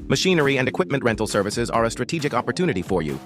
machinery and equipment rental services are a strategic opportunity for you,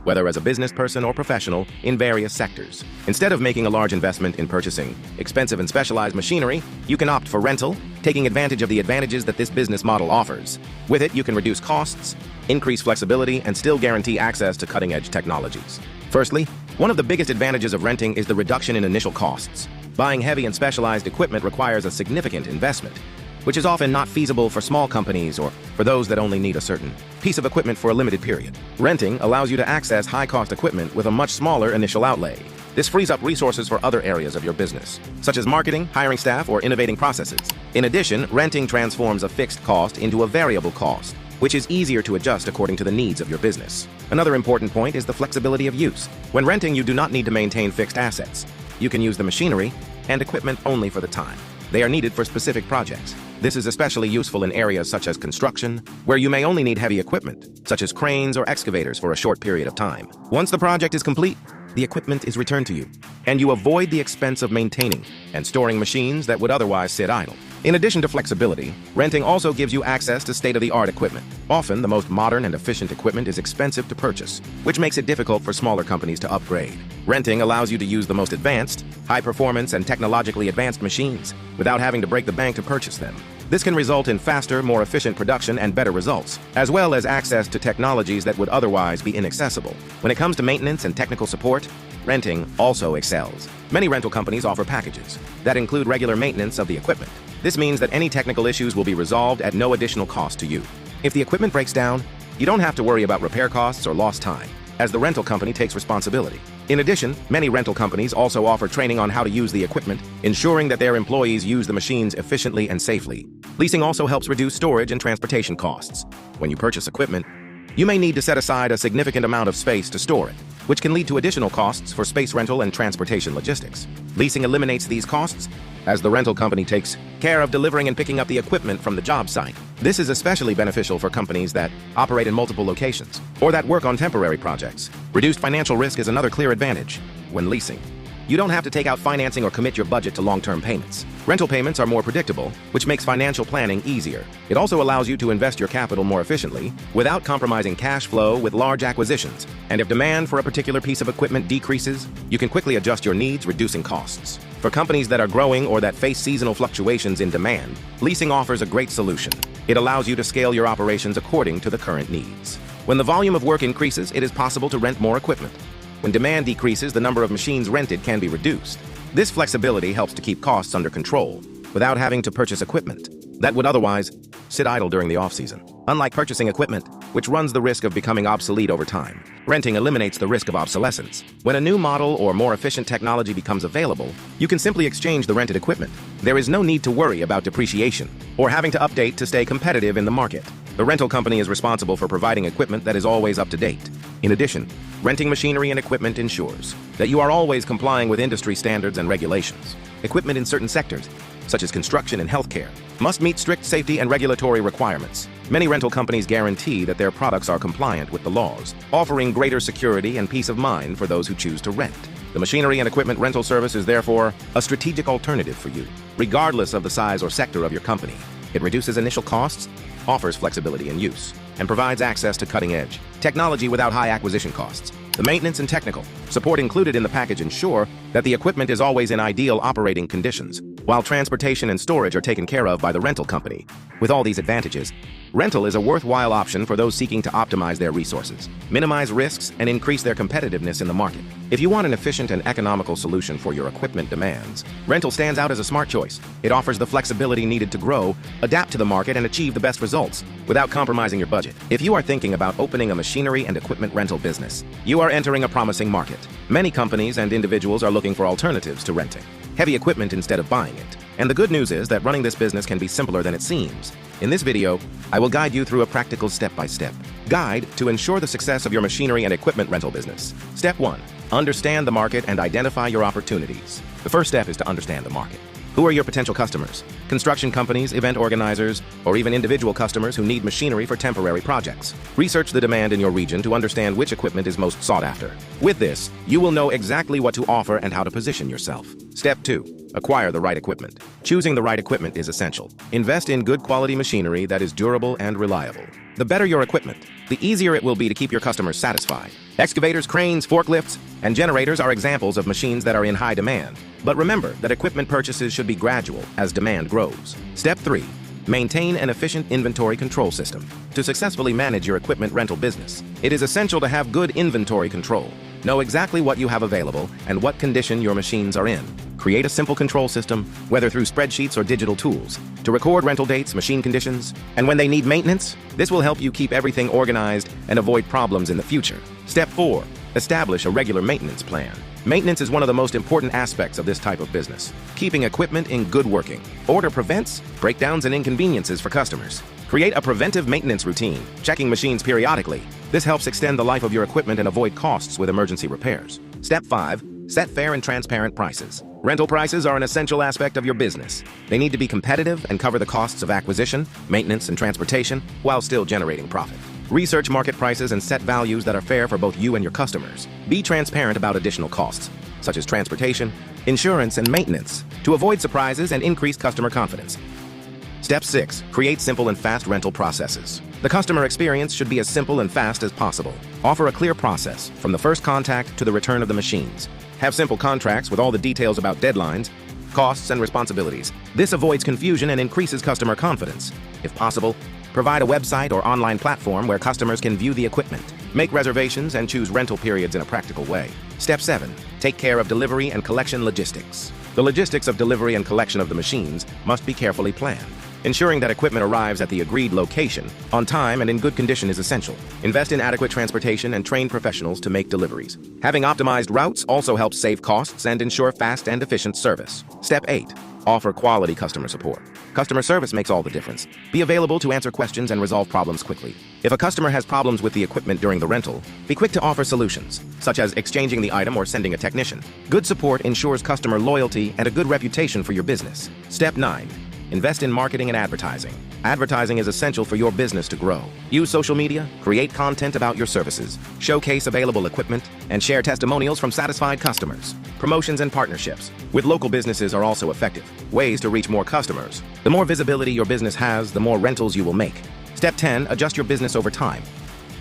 whether as a business person or professional, in various sectors. Instead of making a large investment in purchasing expensive and specialized machinery, you can opt for rental, taking advantage of the advantages that this business model offers. With it, you can reduce costs, increase flexibility, and still guarantee access to cutting-edge technologies. Firstly, one of the biggest advantages of renting is the reduction in initial costs. Buying heavy and specialized equipment requires a significant investment, which is often not feasible for small companies or for those that only need a certain piece of equipment for a limited period. Renting allows you to access high-cost equipment with a much smaller initial outlay. This frees up resources for other areas of your business, such as marketing, hiring staff, or innovating processes. In addition, renting transforms a fixed cost into a variable cost, which is easier to adjust according to the needs of your business. Another important point is the flexibility of use. When renting, you do not need to maintain fixed assets. You can use the machinery and equipment only for the time they are needed for specific projects. This is especially useful in areas such as construction, where you may only need heavy equipment, such as cranes or excavators, for a short period of time. Once the project is complete, the equipment is returned to you, and you avoid the expense of maintaining and storing machines that would otherwise sit idle. In addition to flexibility, renting also gives you access to state-of-the-art equipment. Often, the most modern and efficient equipment is expensive to purchase, which makes it difficult for smaller companies to upgrade. Renting allows you to use the most advanced, high-performance, and technologically advanced machines without having to break the bank to purchase them. This can result in faster, more efficient production and better results, as well as access to technologies that would otherwise be inaccessible. When it comes to maintenance and technical support, renting also excels. Many rental companies offer packages that include regular maintenance of the equipment. This means that any technical issues will be resolved at no additional cost to you. If the equipment breaks down, you don't have to worry about repair costs or lost time, as the rental company takes responsibility. In addition, many rental companies also offer training on how to use the equipment, ensuring that their employees use the machines efficiently and safely. Leasing also helps reduce storage and transportation costs. When you purchase equipment, you may need to set aside a significant amount of space to store it, which can lead to additional costs for space rental and transportation logistics. Leasing eliminates these costs, as the rental company takes care of delivering and picking up the equipment from the job site. This is especially beneficial for companies that operate in multiple locations or that work on temporary projects. Reduced financial risk is another clear advantage when leasing. You don't have to take out financing or commit your budget to long-term payments. Rental payments are more predictable, which makes financial planning easier. It also allows you to invest your capital more efficiently without compromising cash flow with large acquisitions. And if demand for a particular piece of equipment decreases, you can quickly adjust your needs, reducing costs. For companies that are growing or that face seasonal fluctuations in demand, leasing offers a great solution. It allows you to scale your operations according to the current needs. When the volume of work increases, it is possible to rent more equipment. When demand decreases, the number of machines rented can be reduced. This flexibility helps to keep costs under control without having to purchase equipment that would otherwise sit idle during the off-season. Unlike purchasing equipment, which runs the risk of becoming obsolete over time, renting eliminates the risk of obsolescence. When a new model or more efficient technology becomes available, you can simply exchange the rented equipment. There is no need to worry about depreciation or having to update to stay competitive in the market. The rental company is responsible for providing equipment that is always up to date. In addition, renting machinery and equipment ensures that you are always complying with industry standards and regulations. Equipment in certain sectors, such as construction and healthcare, must meet strict safety and regulatory requirements. Many rental companies guarantee that their products are compliant with the laws, offering greater security and peace of mind for those who choose to rent. The machinery and equipment rental service is therefore a strategic alternative for you, regardless of the size or sector of your company. It reduces initial costs, offers flexibility in use, and provides access to cutting-edge technology without high acquisition costs. The maintenance and technical support included in the package ensure that the equipment is always in ideal operating conditions, while transportation and storage are taken care of by the rental company. With all these advantages, rental is a worthwhile option for those seeking to optimize their resources, minimize risks, and increase their competitiveness in the market. If you want an efficient and economical solution for your equipment demands, rental stands out as a smart choice. It offers the flexibility needed to grow, adapt to the market, and achieve the best results without compromising your budget. If you are thinking about opening a machinery and equipment rental business, you are entering a promising market. Many companies and individuals are looking for alternatives to renting heavy equipment instead of buying it. And the good news is that running this business can be simpler than it seems. In this video, I will guide you through a practical step-by-step guide to ensure the success of your machinery and equipment rental business. Step 1. Understand the market and identify your opportunities. The first step is to understand the market. Who are your potential customers? Construction companies, event organizers, or even individual customers who need machinery for temporary projects. Research the demand in your region to understand which equipment is most sought after. With this, you will know exactly what to offer and how to position yourself. Step 2. Acquire the right equipment. Choosing the right equipment is essential. Invest in good quality machinery that is durable and reliable. The better your equipment, the easier it will be to keep your customers satisfied. Excavators, cranes, forklifts, and generators are examples of machines that are in high demand. But remember that equipment purchases should be gradual as demand grows. Step 3. Maintain an efficient inventory control system. To successfully manage your equipment rental business, it is essential to have good inventory control. Know exactly what you have available and what condition your machines are in. Create a simple control system, whether through spreadsheets or digital tools, to record rental dates, machine conditions, and when they need maintenance. This will help you keep everything organized and avoid problems in the future. Step 4. Establish a regular maintenance plan. Maintenance is one of the most important aspects of this type of business. Keeping equipment in good working order prevents breakdowns and inconveniences for customers. Create a preventive maintenance routine, checking machines periodically. This helps extend the life of your equipment and avoid costs with emergency repairs. Step 5. Set fair and transparent prices. Rental prices are an essential aspect of your business. They need to be competitive and cover the costs of acquisition, maintenance, and transportation while still generating profit. Research market prices and set values that are fair for both you and your customers. Be transparent about additional costs, such as transportation, insurance, and maintenance, to avoid surprises and increase customer confidence. Step 6. Create simple and fast rental processes. The customer experience should be as simple and fast as possible. Offer a clear process from the first contact to the return of the machines. Have simple contracts with all the details about deadlines, costs, and responsibilities. This avoids confusion and increases customer confidence. If possible, provide a website or online platform where customers can view the equipment, make reservations, and choose rental periods in a practical way. Step 7. Take care of delivery and collection logistics. The logistics of delivery and collection of the machines must be carefully planned. Ensuring that equipment arrives at the agreed location, on time and in good condition is essential. Invest in adequate transportation and train professionals to make deliveries. Having optimized routes also helps save costs and ensure fast and efficient service. Step 8. Offer quality customer support. Customer service makes all the difference. Be available to answer questions and resolve problems quickly. If a customer has problems with the equipment during the rental, be quick to offer solutions, such as exchanging the item or sending a technician. Good support ensures customer loyalty and a good reputation for your business. Step 9. Invest in marketing and advertising. Advertising is essential for your business to grow. Use social media, create content about your services, showcase available equipment, and share testimonials from satisfied customers. Promotions and partnerships with local businesses are also effective ways to reach more customers. The more visibility your business has, the more rentals you will make. Step 10. Adjust your business over time.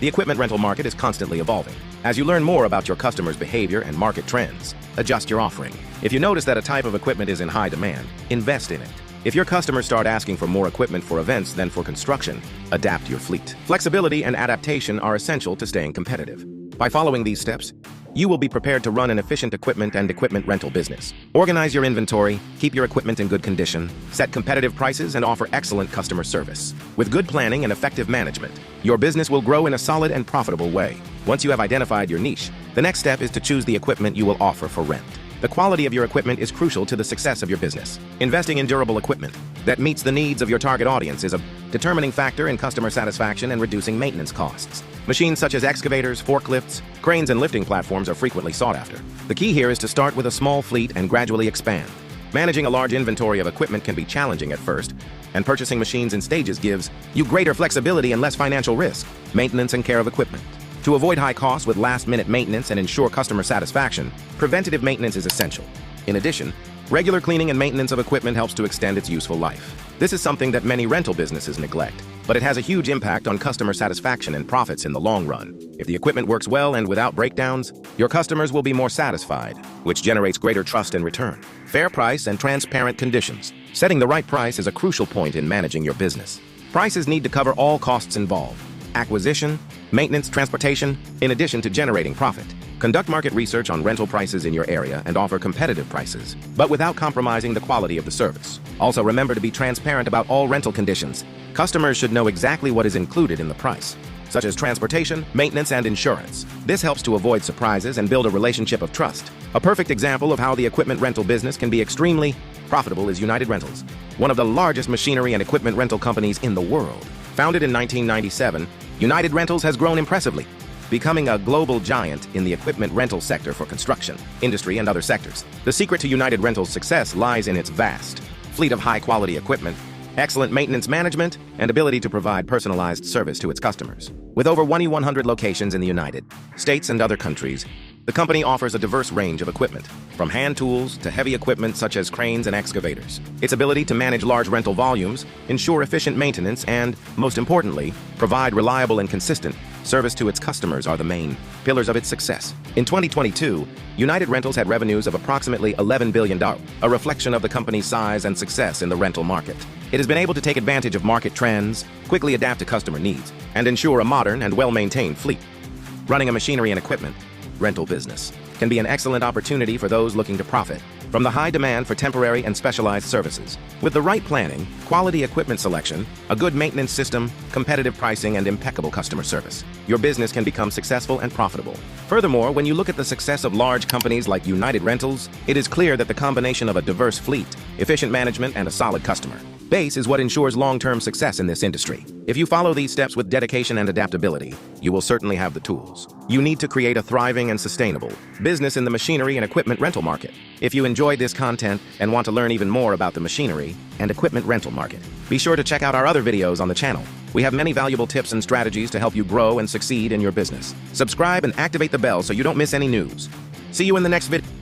The equipment rental market is constantly evolving. As you learn more about your customers' behavior and market trends, adjust your offering. If you notice that a type of equipment is in high demand, invest in it. If your customers start asking for more equipment for events than for construction, adapt your fleet. Flexibility and adaptation are essential to staying competitive. By following these steps, you will be prepared to run an efficient equipment and equipment rental business. Organize your inventory, keep your equipment in good condition, set competitive prices, and offer excellent customer service. With good planning and effective management, your business will grow in a solid and profitable way. Once you have identified your niche, the next step is to choose the equipment you will offer for rent. The quality of your equipment is crucial to the success of your business. Investing in durable equipment that meets the needs of your target audience is a determining factor in customer satisfaction and reducing maintenance costs. Machines such as excavators, forklifts, cranes, and lifting platforms are frequently sought after. The key here is to start with a small fleet and gradually expand. Managing a large inventory of equipment can be challenging at first, and purchasing machines in stages gives you greater flexibility and less financial risk. Maintenance and care of equipment. To avoid high costs with last-minute maintenance and ensure customer satisfaction, preventative maintenance is essential. In addition, regular cleaning and maintenance of equipment helps to extend its useful life. This is something that many rental businesses neglect, but it has a huge impact on customer satisfaction and profits in the long run. If the equipment works well and without breakdowns, your customers will be more satisfied, which generates greater trust in return. Fair price and transparent conditions. Setting the right price is a crucial point in managing your business. Prices need to cover all costs involved: acquisition, maintenance, transportation, in addition to generating profit. Conduct market research on rental prices in your area and offer competitive prices, but without compromising the quality of the service. Also, remember to be transparent about all rental conditions. Customers should know exactly what is included in the price, such as transportation, maintenance, and insurance. This helps to avoid surprises and build a relationship of trust. A perfect example of how the equipment rental business can be extremely profitable is United Rentals, one of the largest machinery and equipment rental companies in the world. Founded in 1997, United Rentals has grown impressively, becoming a global giant in the equipment rental sector for construction, industry, and other sectors. The secret to United Rentals' success lies in its vast fleet of high-quality equipment, excellent maintenance management, and ability to provide personalized service to its customers. With over 2,100 locations in the United States and other countries, The company offers a diverse range of equipment, from hand tools to heavy equipment such as cranes and excavators. Its ability to manage large rental volumes, ensure efficient maintenance, and, most importantly, provide reliable and consistent service to its customers are the main pillars of its success. In 2022, United Rentals had revenues of approximately $11 billion, a reflection of the company's size and success in the rental market. It has been able to take advantage of market trends, quickly adapt to customer needs, and ensure a modern and well-maintained fleet. Running a machinery and equipment rental business can be an excellent opportunity for those looking to profit from the high demand for temporary and specialized services. With the right planning, quality equipment selection, a good maintenance system, competitive pricing, and impeccable customer service, your business can become successful and profitable. Furthermore, when you look at the success of large companies like United Rentals, it is clear that the combination of a diverse fleet, efficient management, and a solid customer base is what ensures long-term success in this industry. If you follow these steps with dedication and adaptability, you will certainly have the tools you need to create a thriving and sustainable business in the machinery and equipment rental market. If you enjoyed this content and want to learn even more about the machinery and equipment rental market, be sure to check out our other videos on the channel. We have many valuable tips and strategies to help you grow and succeed in your business. Subscribe and activate the bell so you don't miss any news. See you in the next video.